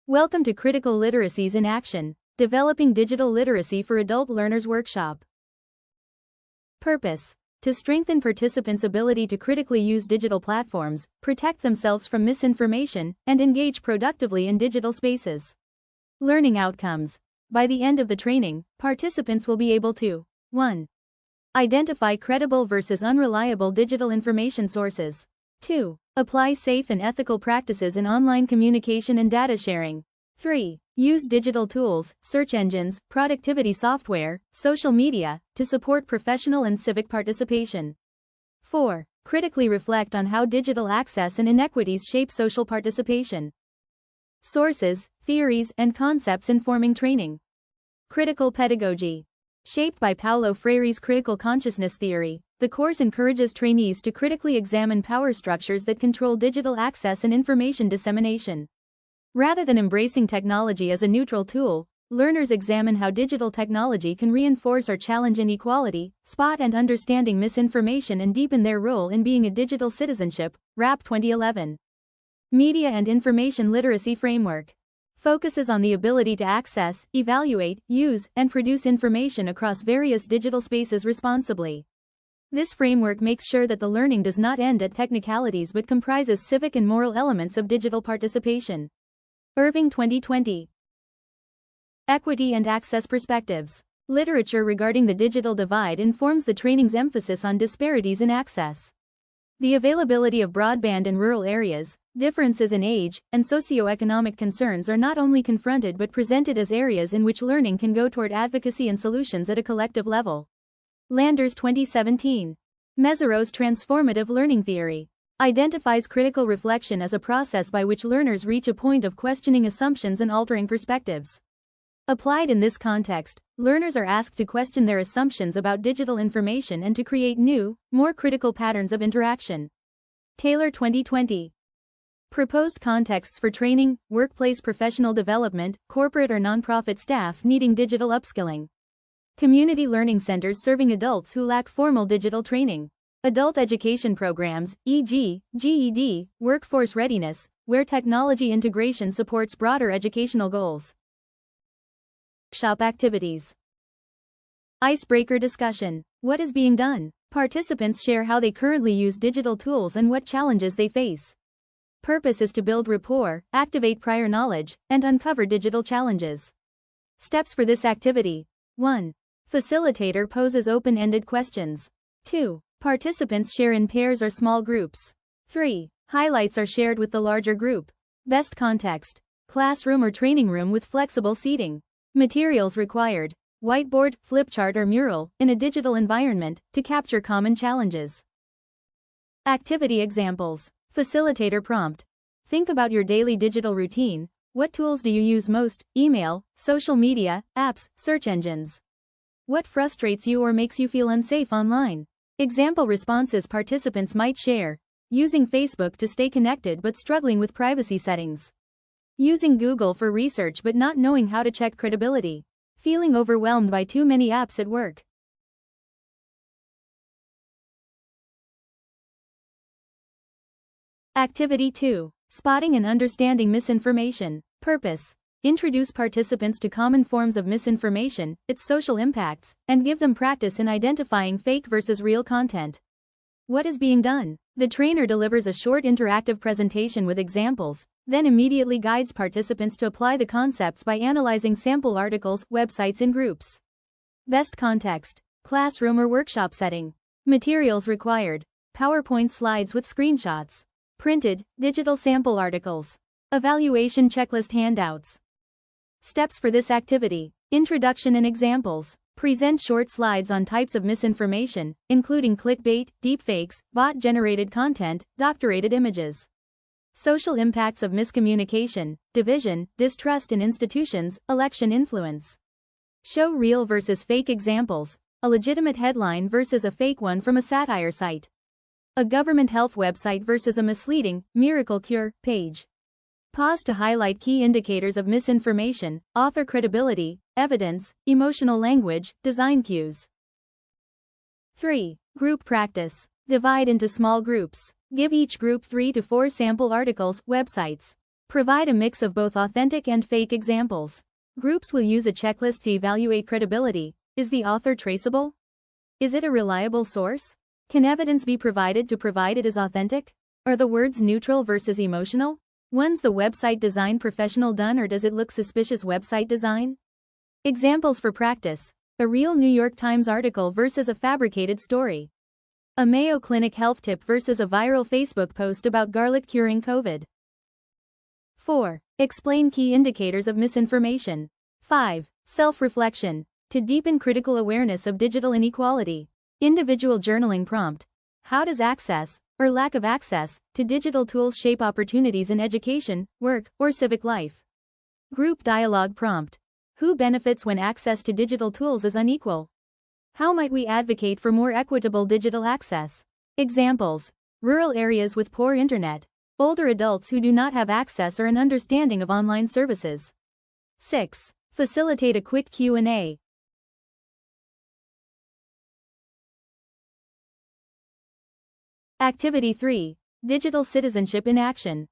Welcome to Critical Literacies in Action, Developing Digital Literacy for Adult Learners Workshop. Purpose: to strengthen participants' ability to critically use digital platforms, protect themselves from misinformation, and engage productively in digital spaces. Learning outcomes: by the end of the training, participants will be able to 1. Identify credible versus unreliable digital information sources. 2. Apply safe and ethical practices in online communication and data sharing. 3. Use digital tools, search engines, productivity software, social media, to support professional and civic participation. 4. Critically reflect on how digital access and inequities shape social participation. Sources, theories, and concepts informing training. Critical pedagogy. Shaped by Paulo Freire's critical consciousness theory, the course encourages trainees to critically examine power structures that control digital access and information dissemination. Rather than embracing technology as a neutral tool, learners examine how digital technology can reinforce or challenge inequality, spot and understanding misinformation, and deepen their role in being a digital citizenship. RAP 2011. Media and Information Literacy Framework focuses on the ability to access, evaluate, use, and produce information across various digital spaces responsibly. This framework makes sure that the learning does not end at technicalities but comprises civic and moral elements of digital participation. Irving 2020. Equity and Access Perspectives. Literature regarding the digital divide informs the training's emphasis on disparities in access. The availability of broadband in rural areas, differences in age, and socioeconomic concerns are not only confronted but presented as areas in which learning can go toward advocacy and solutions at a collective level. Landers 2017. Mesereau's transformative learning theory identifies critical reflection as a process by which learners reach a point of questioning assumptions and altering perspectives. Applied in this context, learners are asked to question their assumptions about digital information and to create new, more critical patterns of interaction. Taylor 2020. Proposed contexts for training, workplace professional development, corporate or nonprofit staff needing digital upskilling. Community learning centers serving adults who lack formal digital training. Adult education programs, e.g., GED, workforce readiness, where technology integration supports broader educational goals. Workshop activities. Icebreaker discussion. What is being done? Participants share how they currently use digital tools and what challenges they face. Purpose is to build rapport, activate prior knowledge, and uncover digital challenges. Steps for this activity. 1. Facilitator poses open-ended questions. 2. Participants share in pairs or small groups. 3. Highlights are shared with the larger group. Best context: classroom or training room with flexible seating. Materials required: whiteboard, flipchart or mural, in a digital environment, to capture common challenges. Activity examples. Facilitator prompt: think about your daily digital routine. What tools do you use most? Email, social media, apps, search engines. What frustrates you or makes you feel unsafe online? Example responses participants might share: using Facebook to stay connected but struggling with privacy settings. Using Google for research but not knowing how to check credibility. Feeling overwhelmed by too many apps at work. Activity 2. Spotting and understanding misinformation. Purpose: introduce participants to common forms of misinformation, its social impacts, and give them practice in identifying fake versus real content. What is being done? The trainer delivers a short interactive presentation with examples, then immediately guides participants to apply the concepts by analyzing sample articles, websites in groups. Best context: classroom or workshop setting. Materials required: PowerPoint slides with screenshots. Printed, digital sample articles. Evaluation checklist handouts. Steps for this activity. Introduction and examples. Present short slides on types of misinformation, including clickbait, deepfakes, bot-generated content, doctorated images. Social impacts of miscommunication: division, distrust in institutions, election influence. Show real versus fake examples: a legitimate headline versus a fake one from a satire site. A government health website versus a misleading, miracle cure, page. Pause to highlight key indicators of misinformation: author credibility, evidence, emotional language, design cues. 3. Group practice. Divide into small groups. Give each group 3 to 4 sample articles, websites. Provide a mix of both authentic and fake examples. Groups will use a checklist to evaluate credibility. Is the author traceable? Is it a reliable source? Can evidence be provided to provide it is authentic? Are the words neutral versus emotional? When's the website design professional done, or does it look suspicious website design? Examples for practice. A real New York Times article versus a fabricated story. A Mayo Clinic health tip versus a viral Facebook post about garlic curing COVID. 4. Explain key indicators of misinformation. 5. Self-reflection. To deepen critical awareness of digital inequality. Individual journaling prompt. How does access, or lack of access, to digital tools shape opportunities in education, work, or civic life? Group dialogue prompt. Who benefits when access to digital tools is unequal? How might we advocate for more equitable digital access? Examples. Rural areas with poor internet. Older adults who do not have access or an understanding of online services. 6. Facilitate a quick Q&A. Activity 3. Digital Citizenship in Action.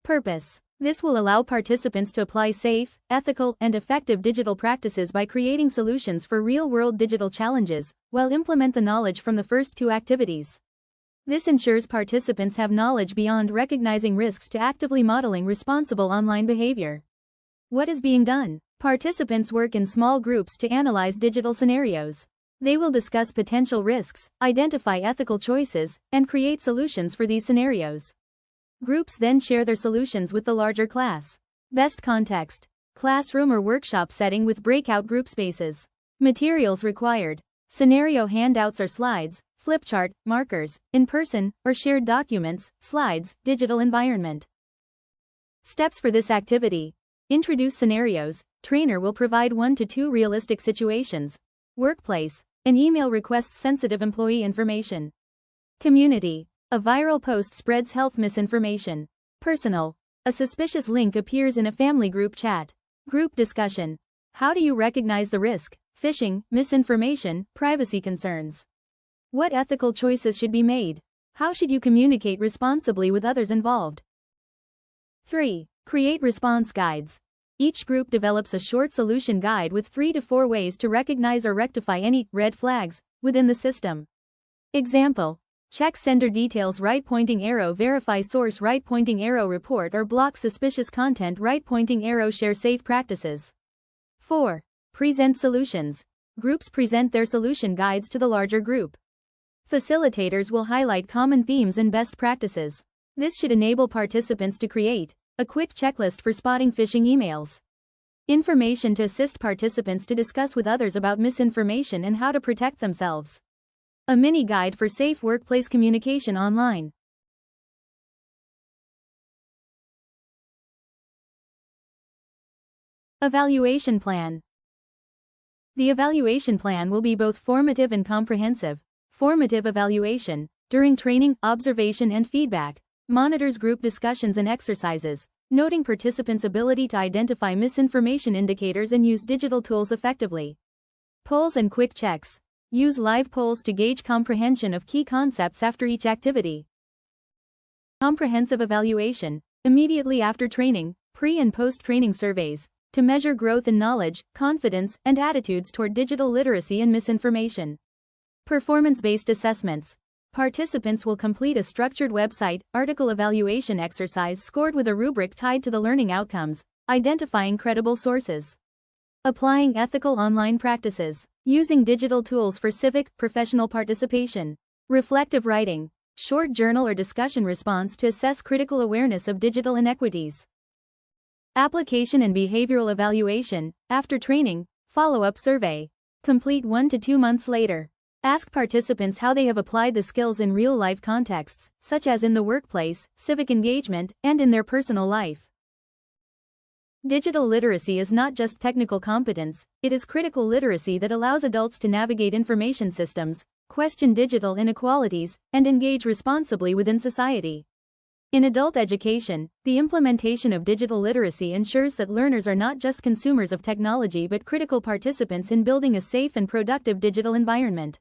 Purpose. This will allow participants to apply safe, ethical, and effective digital practices by creating solutions for real-world digital challenges, while implement the knowledge from the first two activities. This ensures participants have knowledge beyond recognizing risks to actively modeling responsible online behavior. What is being done? Participants work in small groups to analyze digital scenarios. They will discuss potential risks, identify ethical choices, and create solutions for these scenarios. Groups then share their solutions with the larger class. Best context. Classroom or workshop setting with breakout group spaces. Materials required. Scenario handouts or slides, flip chart, markers, in person, or shared documents, slides, digital environment. Steps for this activity. Introduce scenarios. Trainer will provide 1 to 2 realistic situations. Workplace. An email requests sensitive employee information. Community. A viral post spreads health misinformation. Personal. A suspicious link appears in a family group chat. Group discussion. How do you recognize the risk? Phishing, misinformation, privacy concerns. What ethical choices should be made? How should you communicate responsibly with others involved? 3. Create response guides. Each group develops a short solution guide with 3 to 4 ways to recognize or rectify any red flags within the system. Example. Check sender details, right pointing arrow, verify source, right pointing arrow, report or block suspicious content, right pointing arrow, share safe practices. 4. Present solutions. Groups present their solution guides to the larger group. Facilitators will highlight common themes and best practices. This should enable participants to create a quick checklist for spotting phishing emails. Information to assist participants to discuss with others about misinformation and how to protect themselves. A mini guide for safe workplace communication online. Evaluation plan. The evaluation plan will be both formative and comprehensive. Formative evaluation. During training, observation and feedback. Monitors group discussions and exercises, noting participants' ability to identify misinformation indicators and use digital tools effectively. Polls and quick checks. Use live polls to gauge comprehension of key concepts after each activity. Comprehensive evaluation. Immediately after training, pre- and post-training surveys, to measure growth in knowledge, confidence, and attitudes toward digital literacy and misinformation. Performance-based assessments. Participants will complete a structured website, article evaluation exercise scored with a rubric tied to the learning outcomes, identifying credible sources. Applying ethical online practices. Using digital tools for civic, professional participation. Reflective writing. Short journal or discussion response to assess critical awareness of digital inequities. Application and behavioral evaluation. After training, follow-up survey. Complete 1 to 2 months later. Ask participants how they have applied the skills in real-life contexts, such as in the workplace, civic engagement, and in their personal life. Digital literacy is not just technical competence, it is critical literacy that allows adults to navigate information systems, question digital inequalities, and engage responsibly within society. In adult education, the implementation of digital literacy ensures that learners are not just consumers of technology but critical participants in building a safe and productive digital environment.